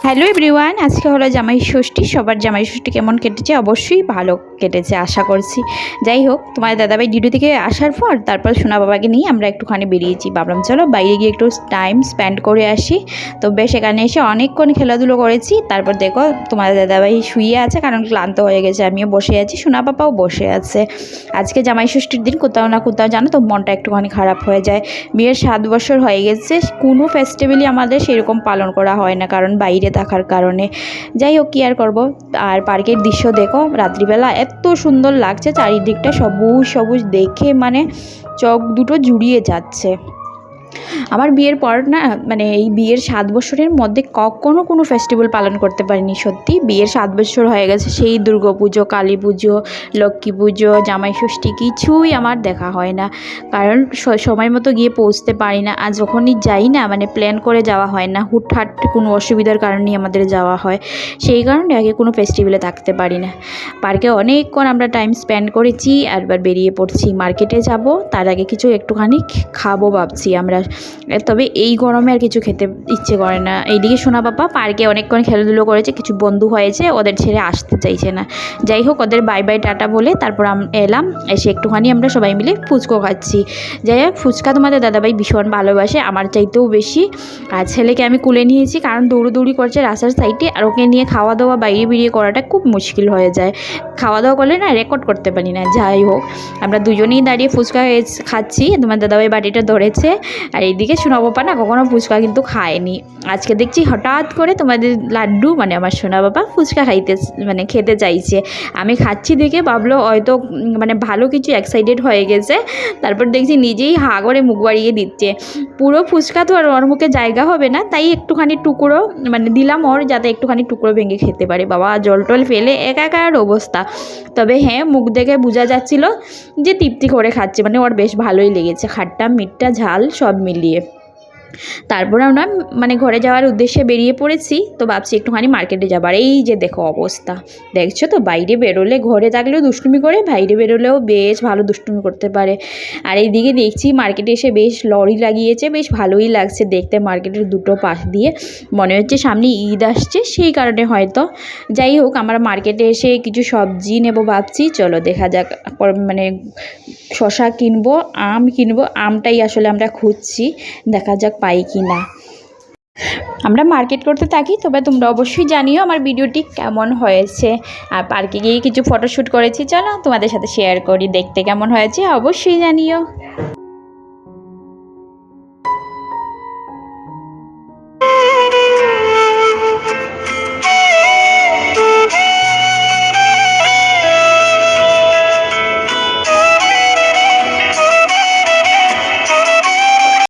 Hello everyone, আজকে হলো জামাই ষষ্ঠী। সবার জামাই ষষ্ঠী কেমন কেটেছে? অবশ্যই ভালো কেটেছে আশা করছি। যাই হোক, তোমার দাদাভাই ডিউটি থেকে আসার পর তারপর সোনা বাবাকে নিয়ে আমরা একটুখানি বেরিয়েছি। ভাবলাম চলো বাইরে গিয়ে একটু টাইম স্পেন্ড করে আসি। তো বেশ এখানে এসে অনেকক্ষণ খেলাধুলো করেছি। তারপর দেখো তোমার দাদাভাই শুয়ে আছে, কারণ ক্লান্ত হয়ে গেছে। আমিও বসে আছি, সোনা বাবাও বসে আছে। আজকে জামাই ষষ্ঠীর দিন কোথাও না কোথাও জানো তো মনটা একটুখানি খারাপ হয়ে যায়। বিয়ের 7 বছর হয়ে গেছে, কোনো ফেস্টিভ্যালই আমাদের সেরকম পালন করা হয় না, কারণ বাইরে থাকার কারণে। যাই হোক, কি আর করবো। আর পার্কের দৃশ্য দেখো, রাত্রিবেলা এত সুন্দর লাগছে, চারিদিকটা সবুজ সবুজ দেখে মানে চোখ দুটো জুড়িয়ে যাচ্ছে। আমার বিয়ের পর না, মানে এই বিয়ের 7 বছরের মধ্যে কখনো কোনো ফেস্টিভ্যাল পালন করতে পারিনি। সত্যি বিয়ের 7 বছর হয়ে গেছে, সেই দুর্গা পুজো, কালী পুজো, লক্ষ্মী পুজো, জামাই ষষ্ঠী কিছুই আমার দেখা হয় না, কারণ সময় মতো গিয়ে পৌঁছতে পারি না। আর যখনই যাই না, মানে প্ল্যান করে যাওয়া হয় না, হুটহাট কোনো অসুবিধার কারণেই আমাদের যাওয়া হয়। সেই কারণে আগে কোনো ফেস্টিভ্যালে থাকতে পারি না। পার্কে অনেকক্ষণ আমরা টাইম স্পেন্ড করেছি, আর এবার বেরিয়ে পড়ছি, মার্কেটে যাব। তার আগে কিছু একটুখানি খাবো ভাবছি আমরা। তবে এই গরমে আর কিছু খেতে ইচ্ছে করে না। এইদিকে সোনা বাবা পার্কে অনেকক্ষণ খেলাধুলো করেছে, কিছু বন্ধু হয়েছে, ওদের ছেড়ে আসতে চাইছে না। যাই হোক, ওদের বাই বাই টাটা বলে তারপর এলাম। এসে একটুখানি আমরা সবাই মিলে ফুচকো খাচ্ছি। যাই হোক, ফুচকা তোমাদের দাদাভাই ভীষণ ভালোবাসে, আমার চাইতেও বেশি। আর ছেলেকে আমি কুলে নিয়েছি, কারণ দৌড়োদৌড়ি করছে রাস্তার সাইডে, আর ওকে নিয়ে খাওয়া দাওয়া বাইরে বেরিয়ে করাটা খুব মুশকিল হয়ে যায়। খাওয়া দাওয়া করলে না রেকর্ড করতে পারি না। যাই হোক, আমরা দুজনেই দাঁড়িয়ে ফুচকা খাচ্ছি, তোমার দাদাভাই বাটিটা ধরেছে। আর এইদিকে সোনা বাবা না কখনো ফুচকা কিন্তু খায়নি। আজকে দেখছি হঠাৎ করে তোমাদের লাড্ডু মানে আমার সোনা বাবা ফুচকা খেতে চাইছে। আমি খাচ্ছি দেখে ভাবলো হয়তো মানে ভালো কিছু এক্সাইটেড হয়ে গেছে। তারপর দেখছি নিজেই হা করে মুখ বাড়িয়ে দিচ্ছে। পুরো ফুচকা তো আর ওর মুখে জায়গা হবে না, তাই একটুখানি টুকরো মানে দিলাম ওর, যাতে একটুখানি টুকরো ভেঙে খেতে পারে। বাবা জল টল ফেলে একাকার অবস্থা। তবে হ্যাঁ, মুখ দেখে বোঝা যাচ্ছিল যে তৃপ্তি করে খাচ্ছে, মানে ওর বেশ ভালোই লেগেছে, খাট্টা মিঠটা ঝাল সব মিলিয়ে। তারপরে আমরা মানে ঘরে যাওয়ার উদ্দেশ্যে বেরিয়ে পড়েছি। তো ভাবছি একটুখানি মার্কেটে যাবার। এই যে দেখো অবস্থা, দেখছো তো, বাইরে বেরোলে ঘরে থাকলেও দুষ্টুমি করে, বাইরে বেরোলেও বেশ ভালো দুষ্টুমি করতে পারে। আর এইদিকে দেখছি মার্কেটে এসে বেশ লরি লাগিয়েছে, বেশ ভালোই লাগছে দেখতে। মার্কেটের দুটো পাশ দিয়ে মনে হচ্ছে সামনে ঈদ আসছে, সেই কারণে হয়তো। যাই হোক, আমরা মার্কেটে এসে কিছু সবজি নেবো ভাবছি। চলো দেখা যাক, মানে শশা কিনবো, আম কিনবো। আমটাই আসলে আমরা খুঁজছি, দেখা যাক পাই কি না। আমরা মার্কেট করতে থাকি। তবে তোমরা অবশ্যই জানিও আমার ভিডিওটি কেমন হয়েছে। আর পার্কে গিয়ে কিছু ফটোশ্যুট করেছি, চলো তোমাদের সাথে শেয়ার করি, দেখতে কেমন হয়েছে অবশ্যই জানিও।